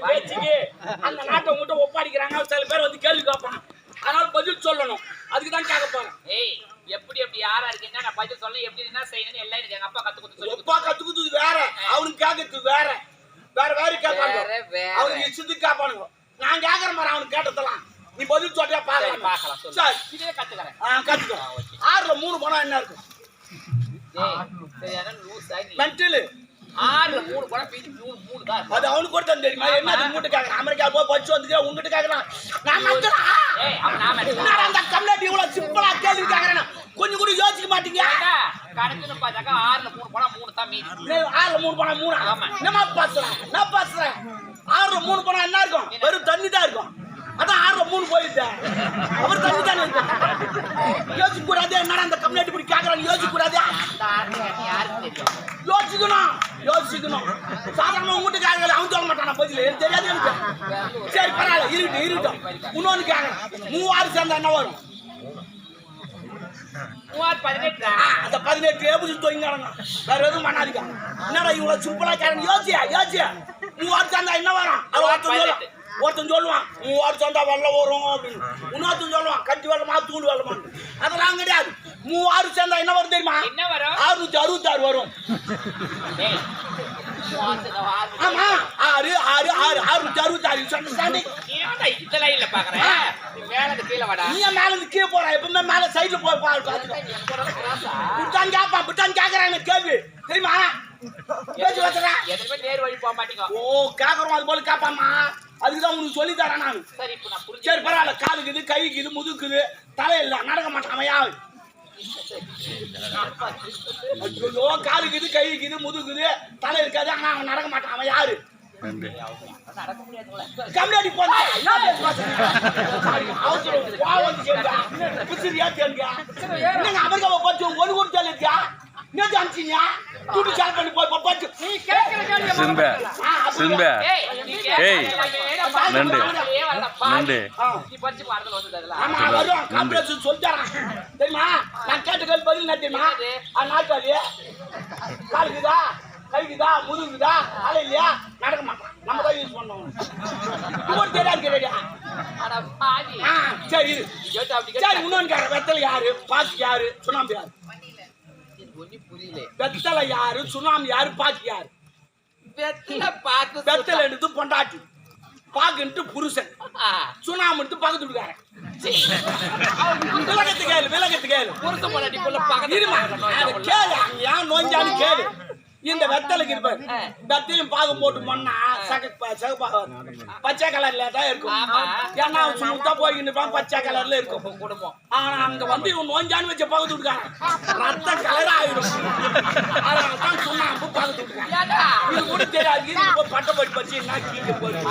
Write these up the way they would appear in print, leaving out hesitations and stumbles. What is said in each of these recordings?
பேச்சுக்கு அந்த நாட்டை உங்ககிட்ட ஒப்பாடிக்கிறாங்க. சில பேர் வந்து கேள்வி கேட்பாங்க. அதனால பதில் சொல்லணும். அதுக்கு தான் கேட்க போறேன். ஏய் எப்படி யாரா இருக்கீங்க? நான் பதில் சொல்ல எப்படி என்ன செய்யணும்னு எல்லாம் எங்க அப்பா கத்து கொடுத்து சொல்லி. அப்பா கத்து கொடுத்தது வேற, அவனுக்கு கேட்கறது வேற கேட்பாங்க. அவனுக்கு இஷ்டத்துக்கு கேட்பானுங்க. நான் கேட்கற மாதிரி அவனுக்கு கேட்டதெல்லாம் நீ பதில் சொல்லியா பார்க்கலாம். சரி இதே கத்துக்கிறேன். கத்துக்கோ. 6ல 3 போனா என்ன இருக்கும்? சரியான லூசா நீ. மென்டல். 6ல 3 போனா மீதி 3 தான். அது அவனுக்கு கூட தெரியுமா? என்ன மூட்ட கேக்குறான்? அமெரிக்கா போய் படிச்சு வந்து உங்ககிட்ட கேக்குறான். நான் மென்டல். ஏய் அவன் நாம என்னடா அந்த கம்ப்ளைண்ட் இவ்வளவு சிம்பிளா கேள்வி கேக்குறானே. கொஞ்சம் கூட யோசிக்க மாட்டீங்க. கணக்குன்னு பார்த்தாக்கா 6ல 3 போனா 3 தான் மீதி. 6ல 3 போனா 3. ஆமா. நான் பேசுறேன். 6ல 3 போனா என்ன இருக்கும்? வெறும் தண்ணி தான் இருக்கும். அதான் 6ல 3 போயிட்டேன். அவர் தண்ணி தான் இருக்கும். யோசிக்க கூடாது. என்னடா அந்த கம்ப்ளைண்ட் இப்படி கேக்குறான்னு யோசிக்க கூடாது. அந்த 6 யாருக்கு தெரியும்? யோசிக்கணும். சாதாரண உங்ககிட்ட கேட்கல அவன் சொல்ல மாட்டான். பதில் தெரியாது எனக்கு. சரி பரவாயில்ல, இருக்கட்டும். இன்னொன்னு கேட்கறேன். 3 சேர்ந்தா என்ன வரும்? 18. அந்த 18 எப்படி தூங்கினாங்க? வேற எதுவும் பண்ணாதீங்க. என்னடா இவ்வளவு சிம்பிளா கேட்கணும்? யோசியா 3 சேர்ந்தா என்ன வரும்? ஒருத்தன் சொல்லுவான் 3 சேர்ந்தா வெள்ளம் வரும் அப்படின்னு. இன்னொருத்தன் சொல்லுவான் கட்டி வெள்ளமா தூள் வெள்ளமா. அதெல்லாம் கிடையாது. 3 சேர்ந்தா என்ன வரும் தெரியுமா? என்ன வரும்? 666 வரும். ஆமா 666 சொன்னீங்க. ஏன்டா இதெல்லாம் இல்ல பாக்குறேன். நீ மேல இருந்து கீழ வாடா. நீ மேல இருந்து கீழ போற. எப்பவுமே மேல சைடுல போய் பாத்துக்க. புட்டான் கேக்குறாங்க கேள்வி தெரியுமா? பேசி வச்சறா. எதுமே நேர் வழி போக மாட்டீங்க. ஓ கேக்குறோம் அது போல கேப்பாமா. அதுக்குதான் உனக்கு சொல்லி தரேன் நான். சரி இப்ப நான் புரிஞ்சு. சரி பரவாயில்ல. காலுக்குது கைக்குது முதுக்குது தலை இல்ல நடக்க மாட்டான் அவன் யாரு? ஐயோ காலுக்குது கைக்குது முதுக்குது தலை இருக்காது ஆனா அவன் நடக்க மாட்டான் அவன் யாரு? நடக்க முடியாதுல. கம்ப்ளைண்ட் போங்க. என்ன பேசுறீங்க? அவசரம் பாவம் செய்யுங்க. புரியுதா கேளுங்க. நீங்க அமெரிக்காவை பத்தி ஒரு ஒரு தெரியலையா? என்ன ஜான்சியா? கூட்டி சால் பண்ணி போய் பப்பாச்சு. நீ கேக்குற கேள்வி சிம்பே ஏய் நண்டு நீ பறிச்சு வாரத்துல வந்ததல்ல. ஆமா வரும் காம்ப்ளெக்ஸ் சொல்லிட்டாராம். தெரியுமா? நான் கேட்ட கேள்வி பதில் என்ன தெரியுமா? நாற்காலி காலுக்குதா கைக்குதா முதுகுதா தலை இல்லையா நடக்க மாட்டான். நம்ம தான் யூஸ் பண்ணோம். ஒரு தெரியாது கேட்டா. அட பாவி. சரி கேட்டா அப்படி சரி இன்னொன்னு கேட்க. வெத்தலை யாரு? பாக்கு யாரு? சுண்ணாம்பு யாரு? ஒண்ணு புரியல. வெத்தலை யாரு? சுண்ணாம்பு யாரு? பாக்கு யாரு? வெத்தலை எடுத்து பொண்டாட்டி, பாக்குன்ட்டு புருஷன், சுண்ணாம்பு பக்கத்து விடுக்காரன். விலகத்து கேளு புருஷன் பொண்டாட்டி போல பக்கத்துல கேளு. ஏன் நோஞ்சான்னு கேளு. இந்த வெத்தலைக்கு இருப்பாரு. வெத்தையும் பாகு போட்டு மண்ணா சகப்பாக பச்சை கலர்ல தான் இருக்கும். ஏன்னா சுத்தா போய்கிட்டு இருப்பான் பச்சை கலர்ல இருக்கும் குடும்பம். ஆனா அங்க வந்து இவன் நோஞ்சான்னு வச்ச பக்கத்து விடுக்காங்க. ரத்த கலர் ஆயிடும். அதனாலதான் சுண்ணாம்பு பக்கத்து விடுக்காங்க. இது கூட தெரியாது. இது பட்டை பட்டி பச்சு என்ன கீழே போயிடும்.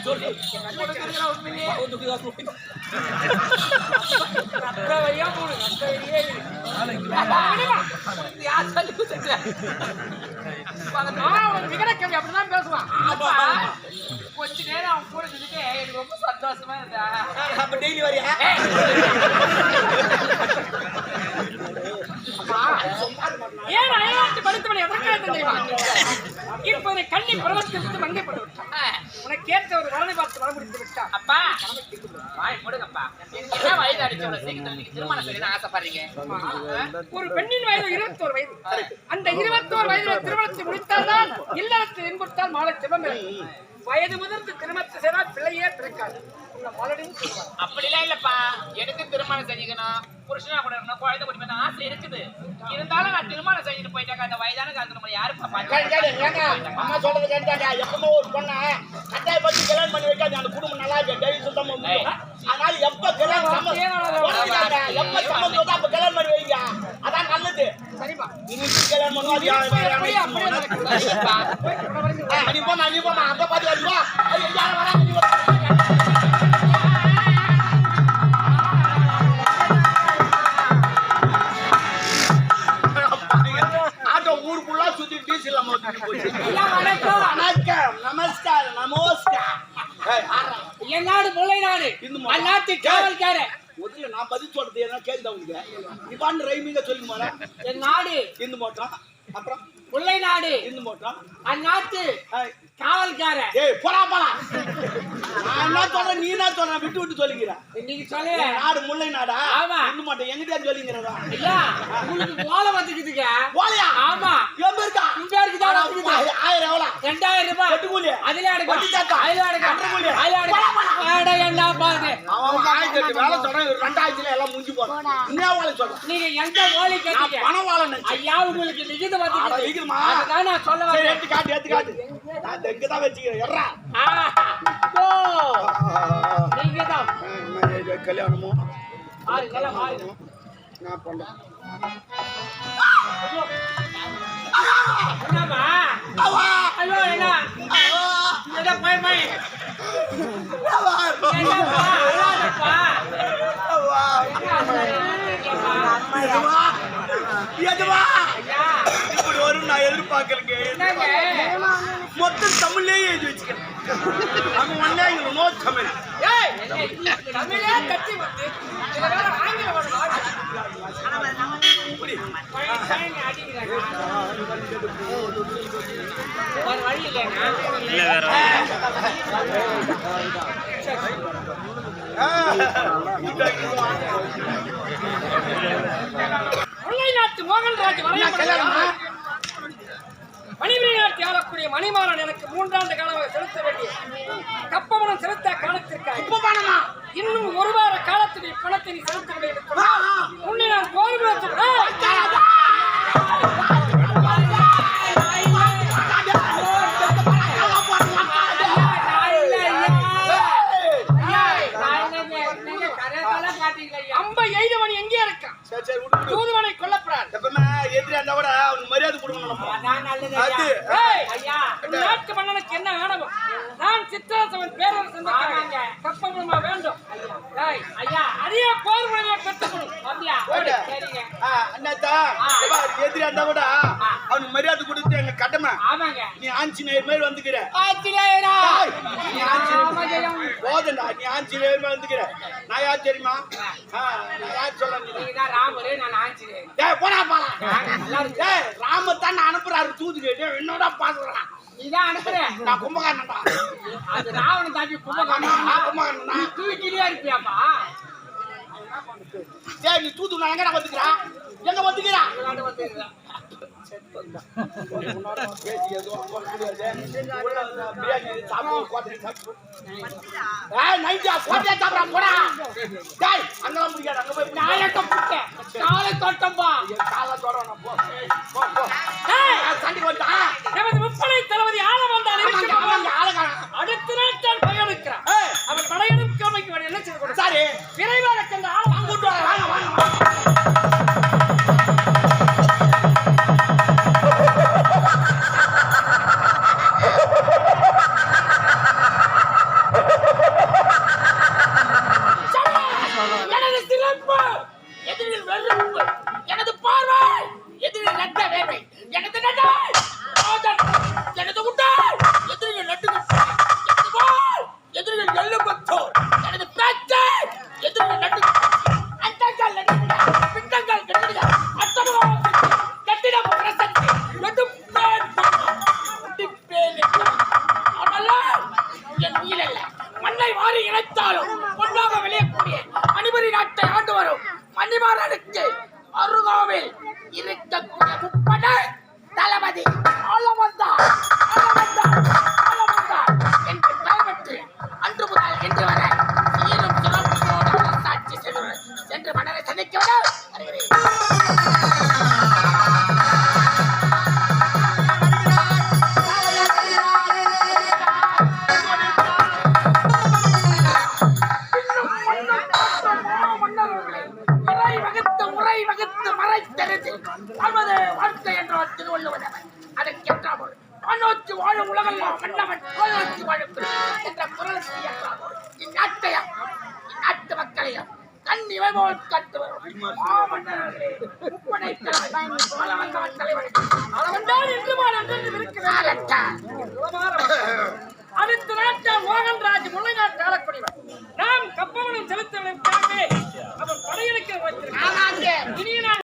சொல்லு அப்படிதான் பேசுவான். கொஞ்ச நேரம் அவன் கூட இருந்துட்டு எனக்கு ரொம்ப சந்தோஷமா இருந்தா. டெய்லி வரியா? ஏன் அயலாட்டு படுத்தவனை எதற்காக தெரியுமா? இப்போது கண்ணி பிரவர்த்தித்து மங்கைப்பட்டு விட்டான். உனக்கு ஏற்ற ஒரு வரனை பார்த்து வர முடித்து விட்டான். அப்பா வாய் போடுங்கப்பா. என்ன வயது அடிச்சவனை சீக்கிரம் திருமணம் செய்ய ஆசைப்படுறீங்க? ஒரு பெண்ணின் வயது 21 வயது. அந்த 21 வயதுல திருமணத்தை முடித்தால்தான் இல்லறத்தில் இன்புற்றால் மாலை சிவம். வயது முதிர்ந்து திருமணத்தை செய்தால் பிள்ளையே பிறக்காது. அப்படிலாம் இல்லப்பா. எனக்கு திருமணம் செஞ்சுக்கணும், புருஷனா கூட இருக்கணும், குழந்தை குடிக்கணும் ஆசை இருக்குது. இருந்தாலும் நான் திருமணம் செஞ்சுட்டு போயிட்டாங்க. அந்த வயதான காலத்துல நம்ம யாருப்பா அம்மா சொல்றது கேட்டாங்க. எப்பவுமே ஒரு பொண்ணை கட்டாய பத்தி கல்யாணம் பண்ணி வைக்காது. அந்த குடும்பம் நல்லா இருக்கு. டெய்லி சுத்தமா அதனால எப்ப கல்யாணம் எப்ப சம்பந்தம் அப்ப கல்யாணம் பண்ணி வைங்க. அதான் நல்லது. சரிப்பா இன்னைக்கு கல்யாணம் பண்ணுவோம். நீ போமா அங்க பாத்து வருவா. ஊருக்குள்ள சுத்தி டீசல் வணக்கம் நமஸ்காரம் நமஸ்காரம். என் நாடு முல்லை நாடு. நாட்டு காவல்கார முதல்ல நான் பதில் அடுத்து சொல்றது என்ன கேக்குதா உங்களுக்கு இவான்னு ரைமிங்க சொல்லி போற என் நாடு இந்து மோட்டம் அப்புறம் முல்லை நாடு இந்து மோட்டம் அந்நாட்டு காவல்கார ஏய் போடா நான் என்ன சொல்றேன் நீ என்ன சொல்ற விட்டு விட்டு சொல்லிக்கிற நீங்க சொல்லு நாடு முல்லை நாடா ஆமா இந்து மோட்டம் எங்கிட்ட சொல்லிக்கிறதா ஐயா உங்களுக்கு ஓலை வந்துக்குதுங்க போலையா ஆமா எங்க இருக்கா இங்க இருக்குதா 1000 எவ்வளவு 2000 ரூபாய் வெட்டு கூலி அதிலே அடக்கு வட்டி தாத்தா அதிலே அடக்கு கட்டற கூலி அதிலே அடக்கு ஏடா என்ன பாது அவன் 1008 வேலை சொல்றான் 2000ல எல்லாம் முடிஞ்சு போறான் என்ன வேலை சொல்றான் நீங்க எங்க ஓலை கேட்டீங்க பணம் வாழணும் ஐயா உங்களுக்கு நிகித வந்துக்குது நிகிதமா அதுதான் நான் சொல்ல சரி வரேன் எடுத்து காட்டு நான் எங்க தான் வச்சிக்கிறேன் எறா ஓ நிகிதம் கல்யாணமோ பாருங்க பாருங்க நான் பண்றேன் என்னமா ஐயோ என்ன என்ன பை என்னப்பா அழாதப்பா எதுவா ஐயா இப்படி வரும் நான் எதிர்பார்க்கலங்க என்னங்க மொத்தம் தமிழ்லயே எழுதி வச்சுக்கிறேன் அவன் ஒன்னே எங்களுக்கு நோ தமிழ் ஏய் தமிழே கட்டி வந்து இதுல வேற ஆங்கிலம் வருது இப்படி அடிக்கிறாங்க ஒரு வழி இல்லையா இல்ல வேற முல்லை நாட்டு மோகன்ராஜ் மணிபுரி நாட்டை ஆளக்கூடிய மணிமாறன் எனக்கு 3 ஆண்டு காலமாக செலுத்த வேண்டிய கப்பமனம் செலுத்த காலத்திற்காக இன்னும் 1 வார காலத்துடைய பணத்தை நீ செலுத்தவில்லை என்று சொன்னால் உன்னை நான் அம்ப எய்தவன் எங்கே இருக்கான் தூதுவனை கொல்லப்படாது எதிரி அந்த விட அவனுக்கு மரியாதை கொடுக்கணும் நாட்டு மன்னனுக்கு என்ன ஆணவம் நான் சித்திரசவன் பேரரசு கப்பமா வேண்டும் ஐயா அதே போர் முறையை பெற்றுக்கணும் எதிரி அந்த விட அவனுக்கு மரியாதை கொடுத்து எங்க கடமை ஆமாங்க நீ ஆஞ்சநேயர் மாதிரி வந்துக்கிற போதண்டா நீ ஆஞ்சநேயர் மாதிரி வந்துக்கிற நான் யார் தெரியுமா நான் யார் சொல்ல ராமரே நான் ஆஞ்சநேயர் ஏய் போடா ஏய் ராமத்தான் அனுப்புறாரு தூது கேட்டு என்னோட பாக்குறான் நீதான் அனுப்புற நான் கும்பகாரன்டா அது ராவணன் தாக்கி கும்பகாரன் தூக்கிட்டே இருப்பியாப்பா சரி நீ தூது நான் எங்கடா வந்துக்கிறா எங்க வந்துக்கிறா முப்படை தளபதி ஆள வந்தால் அடுத்த நாள் தான் படையெடுக்கிறான் அவன் படையெடுக்க என்ன செய்ய சரி விரைவாக சென்ற ஆள் கூட்டு வாங்க எனது சிறப்பு எதிரில் வெறுப்பு எனது பார்வை எதிரில் நட்ட வேர்வை எனது நடை எனது உடை எதிரில் நட்டுகள் எனது வாள் எதிரில் எள்ளு பத்தோர் எனது பேச்சை எதிரில் நட்டு அண்டங்கள் நட்டுகள் பிண்டங்கள் நட்டுகள் அத்தமுகம் கட்டிடம் பிரசக்தி நடுப்பேன் என் உயிரல்ல மண்ணை வாரி இணைத்தாலும் பொன்னாக விளையக்கூடிய மணிபுரி நாட்டை ஆண்டு வரும் மணிமாறனுக்கு அருகாவில் இருக்கக்கூடிய முப்படை தளபதி ஆளவந்தார் என்று பெயர்பெற்று அன்று முதல் இன்று வரை சீரும் சிறப்போடு சாட்சி சென்று மன்னரை சந்திக்க முறை வகுத்து மறைத்தெறிந்து வாழ்வது வாழ்க்கை என்றால் திருவள்ளுவர் அதற்கேற்றாமல் வானோச்சு வாழும் உலகெல்லாம் மன்னவன் கோலோச்சு வாழும் என்ற குரலுக்கு ஏற்றாமல் இந்நாட்டையும் இந்நாட்டு மக்களையும் கண்ணிவை போல் கட்டு வரும் மாமன்னர்களே முப்படை தலைவர் அளவந்தான் என்று அடுத்த நாட்டில் மோகன்ராஜ் முல்லை நாட்டு ஆளக்கூடியவர் கப்பவனும் செலுத்தவனுக்காகவே அவர் படையெடுக்க